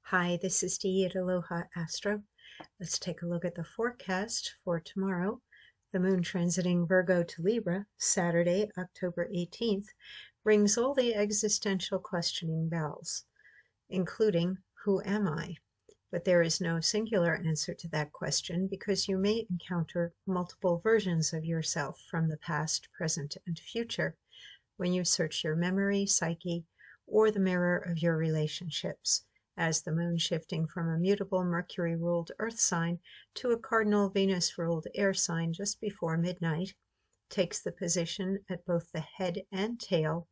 Hi, this is Dee at Aloha Astro. Let's take a look at the forecast for tomorrow. The moon transiting Virgo to Libra, Saturday, October 18th, rings all the existential questioning bells, including, who am I? But there is no singular answer to that question because you may encounter multiple versions of yourself from the past, present, and future when you search your memory, psyche, or the mirror of your relationships, as the moon shifting from a mutable Mercury-ruled earth sign to a cardinal Venus-ruled air sign just before midnight, takes the position at both the head and tail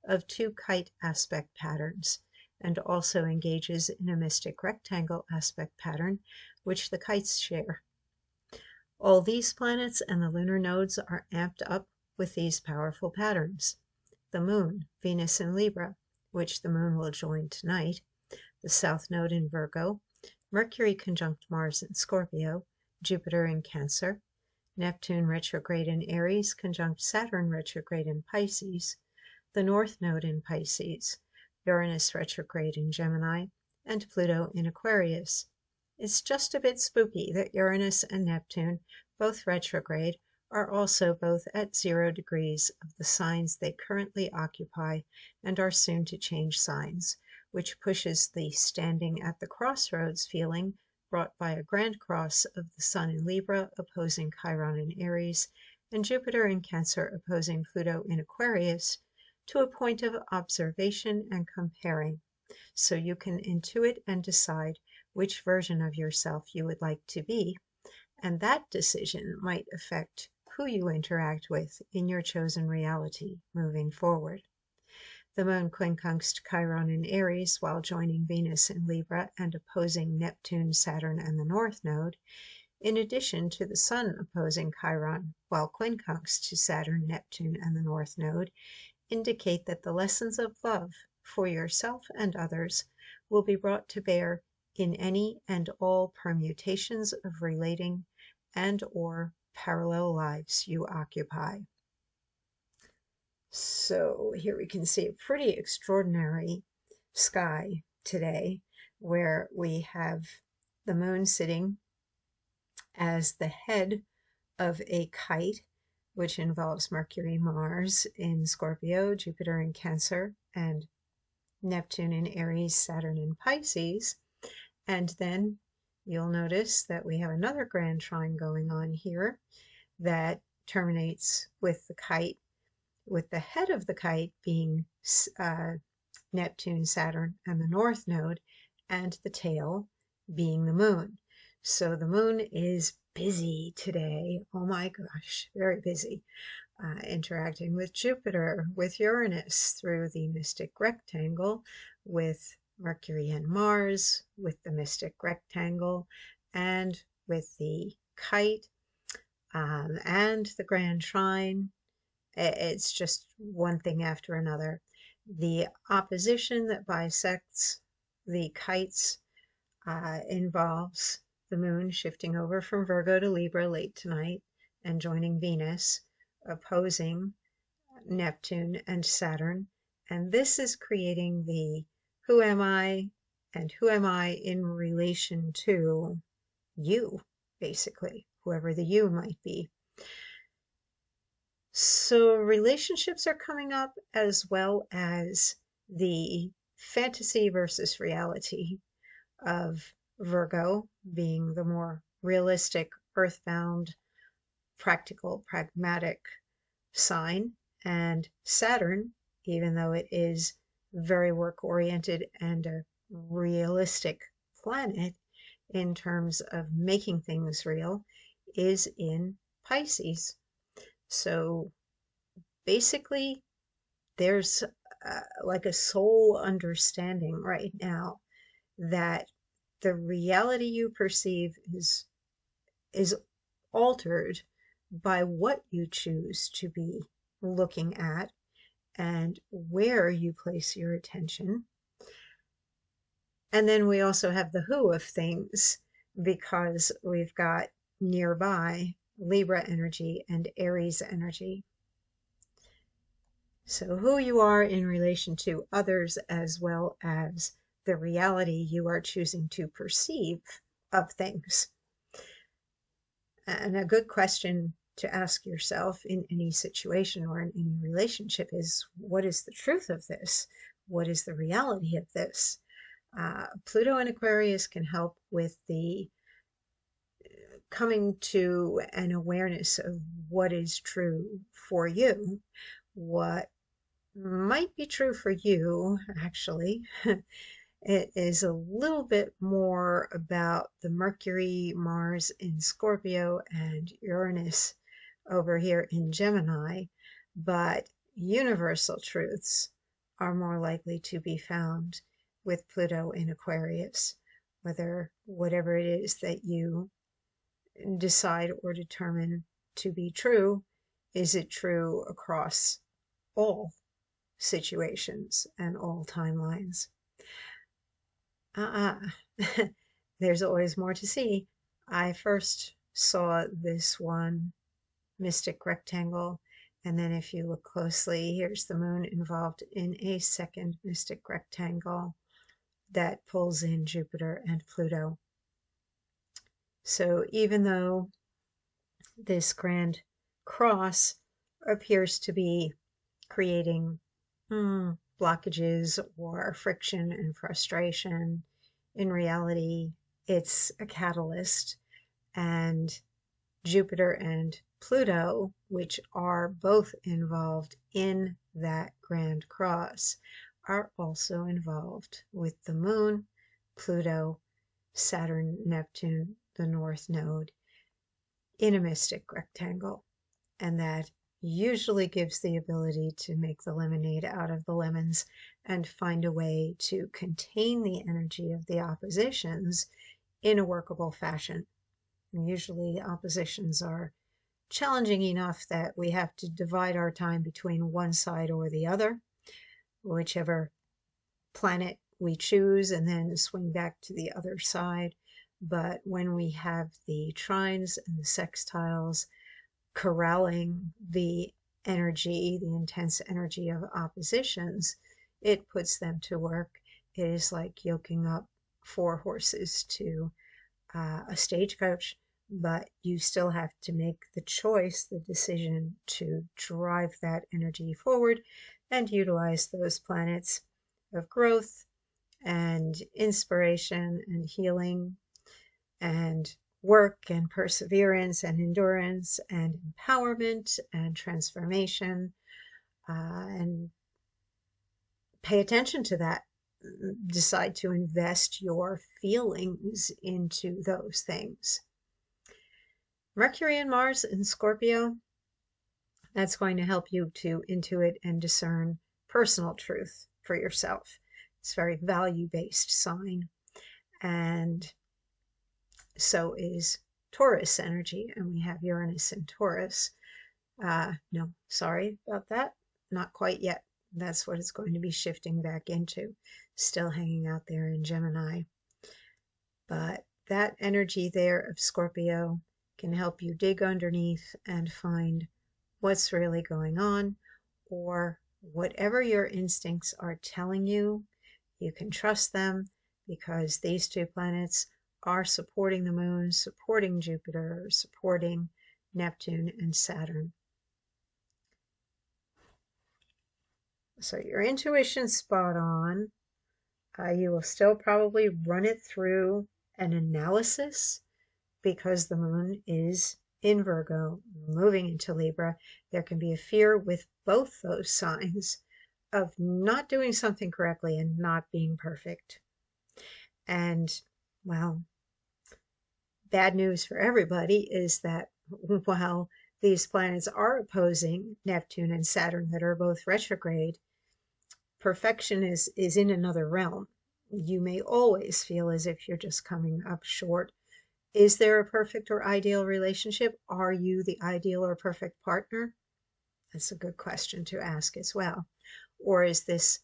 of two kite aspect patterns, and also engages in a mystic rectangle aspect pattern, which the kites share. All these planets and the lunar nodes are amped up with these powerful patterns. The moon, Venus in Libra, which the moon will join tonight, the south node in Virgo, Mercury conjunct Mars in Scorpio, Jupiter in Cancer, Neptune retrograde in Aries conjunct Saturn retrograde in Pisces, the north node in Pisces, Uranus retrograde in Gemini, and Pluto in Aquarius. It's just a bit spooky that Uranus and Neptune, both retrograde, are also both at 0 degrees of the signs they currently occupy and are soon to change signs, which pushes the standing at the crossroads feeling brought by a grand cross of the Sun in Libra opposing Chiron in Aries and Jupiter in Cancer opposing Pluto in Aquarius to a point of observation and comparing, so you can intuit and decide which version of yourself you would like to be, and that decision might affect who you interact with in your chosen reality moving forward. The moon quincunxed Chiron in Aries while joining Venus in Libra and opposing Neptune, Saturn, and the North Node, in addition to the Sun opposing Chiron while quincunxed to Saturn, Neptune, and the North Node, indicate that the lessons of love for yourself and others will be brought to bear in any and all permutations of relating and or parallel lives you occupy. So here we can see a pretty extraordinary sky today, where we have the moon sitting as the head of a kite, which involves Mercury, Mars in Scorpio, Jupiter in Cancer, and Neptune in Aries, Saturn in Pisces. And then you'll notice that we have another grand trine going on here that terminates with the kite, with the head of the kite being Neptune, Saturn, and the North Node, and the tail being the moon. So the moon is busy today. Oh my gosh, very busy. Interacting with Jupiter, with Uranus through the mystic rectangle, with Mercury and Mars, with the mystic rectangle, and with the kite, and the grand trine. It's just one thing after another. The opposition that bisects the kites involves the moon shifting over from Virgo to Libra late tonight and joining Venus, opposing Neptune and Saturn. And this is creating the who am I and who am I in relation to you, basically, whoever the you might be. So relationships are coming up, as well as the fantasy versus reality of Virgo being the more realistic, earthbound, practical, pragmatic sign, and Saturn, even though it is very work-oriented and a realistic planet in terms of making things real, is in Pisces. So basically, there's like a soul understanding right now that the reality you perceive is altered by what you choose to be looking at and where you place your attention. And then we also have the who of things, because we've got nearby Libra energy and Aries energy. So who you are in relation to others, as well as the reality you are choosing to perceive of things. And a good question to ask yourself in any situation or in any relationship is, what is the truth of this? What is the reality of this? Pluto in Aquarius can help with the coming to an awareness of what is true for you, what might be true for you, actually. It is a little bit more about the Mercury, Mars in Scorpio, and Uranus over here in Gemini, but universal truths are more likely to be found with Pluto in Aquarius, whatever it is that you decide or determine to be true, is it true across all situations and all timelines? There's always more to see. I first saw this one mystic rectangle, and then if you look closely, here's the moon involved in a second mystic rectangle that pulls in Jupiter and Pluto. So even though this grand cross appears to be creating blockages or friction and frustration, in reality, it's a catalyst. And Jupiter and Pluto, which are both involved in that grand cross, are also involved with the moon, Pluto, Saturn, Neptune, the North Node, in a mystic rectangle. And that usually gives the ability to make the lemonade out of the lemons and find a way to contain the energy of the oppositions in a workable fashion. And usually oppositions are challenging enough that we have to divide our time between one side or the other, whichever planet we choose, and then swing back to the other side. But when we have the trines and the sextiles corralling the energy, the intense energy of oppositions, it puts them to work. It is like yoking up 4 horses to a stagecoach, but you still have to make the choice, the decision to drive that energy forward and utilize those planets of growth and inspiration and healing and work and perseverance and endurance and empowerment and transformation, and pay attention to that. Decide to invest your feelings into those things. Mercury and Mars in Scorpio, that's going to help you to intuit and discern personal truth for yourself. It's a very value-based sign. And so is Taurus energy, and we have Uranus in Taurus. No, sorry about that. Not quite yet. That's what it's going to be shifting back into. Still hanging out there in Gemini. But that energy there of Scorpio can help you dig underneath and find what's really going on, or whatever your instincts are telling you, you can trust them, because these 2 planets are supporting the moon, supporting Jupiter, supporting Neptune and Saturn. So your intuition's spot on. You will still probably run it through an analysis, because the moon is in Virgo, moving into Libra. There can be a fear with both those signs of not doing something correctly and not being perfect. And, well, bad news for everybody is that while these planets are opposing Neptune and Saturn that are both retrograde, perfection is in another realm. You may always feel as if you're just coming up short. Is there a perfect or ideal relationship? Are you the ideal or perfect partner? That's a good question to ask as well. Or is this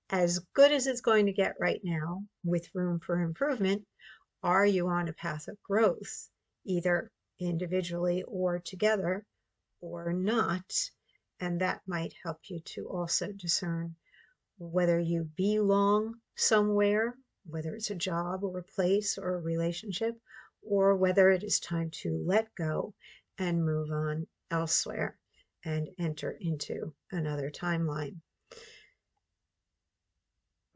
as good as it's going to get right now with room for improvement? Are you on a path of growth, either individually or together, or not? And that might help you to also discern whether you belong somewhere, whether it's a job or a place or a relationship, or whether it is time to let go and move on elsewhere and enter into another timeline.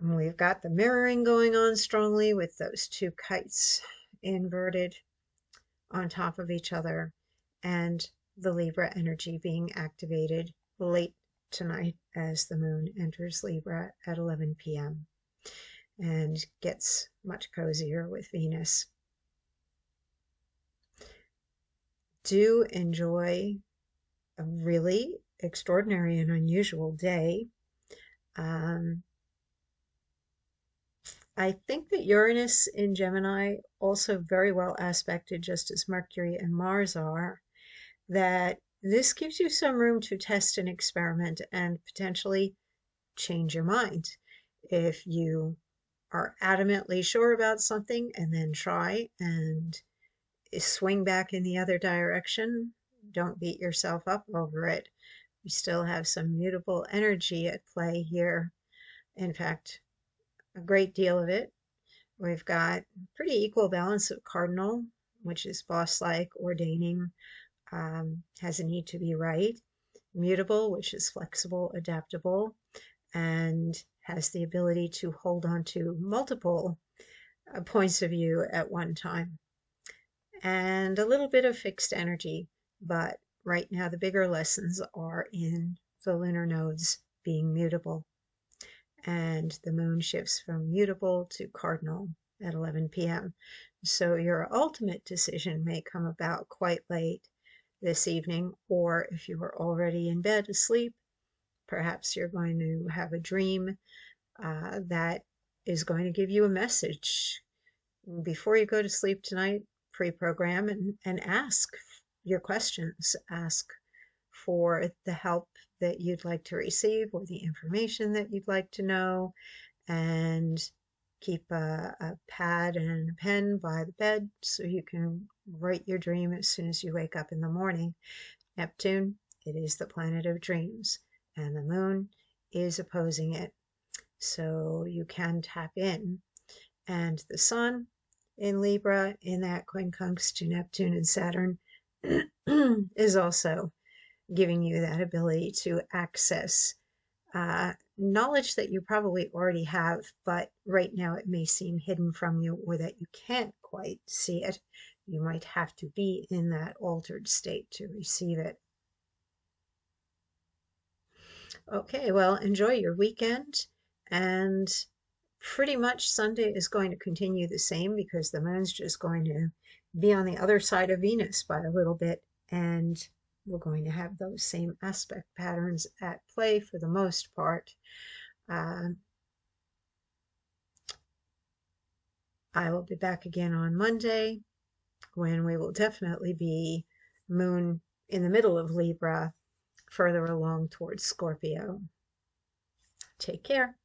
We've got the mirroring going on strongly with those two kites inverted on top of each other, and the Libra energy being activated late tonight as the moon enters Libra at 11 p.m. and gets much cozier with Venus. Do enjoy a really extraordinary and unusual day. I think that Uranus in Gemini also very well aspected, just as Mercury and Mars are, that this gives you some room to test and experiment and potentially change your mind. If you are adamantly sure about something and then try and swing back in the other direction, don't beat yourself up over it. We still have some mutable energy at play here. In fact, a great deal of it. We've got pretty equal balance of cardinal, which is boss-like, ordaining, has a need to be right. Mutable, which is flexible, adaptable, and has the ability to hold on to multiple points of view at one time. And a little bit of fixed energy, but right now the bigger lessons are in the lunar nodes being mutable. And the moon shifts from mutable to cardinal at 11 p.m. So your ultimate decision may come about quite late this evening, or if you were already in bed asleep, perhaps you're going to have a dream that is going to give you a message. Before you go to sleep tonight, pre-program and ask your questions. Ask for the help that you'd like to receive or the information that you'd like to know, and keep a pad and a pen by the bed so you can write your dream as soon as you wake up in the morning. Neptune, it is the planet of dreams, and the moon is opposing it. So you can tap in. And the sun in Libra, in that quincunx to Neptune and Saturn, is also giving you that ability to access knowledge that you probably already have, but right now it may seem hidden from you or that you can't quite see it. You might have to be in that altered state to receive it. Okay, well, enjoy your weekend, and pretty much Sunday is going to continue the same because the moon's just going to be on the other side of Venus by a little bit, and we're going to have those same aspect patterns at play for the most part. I will be back again on Monday when we will definitely be moon in the middle of Libra, further along towards Scorpio. Take care.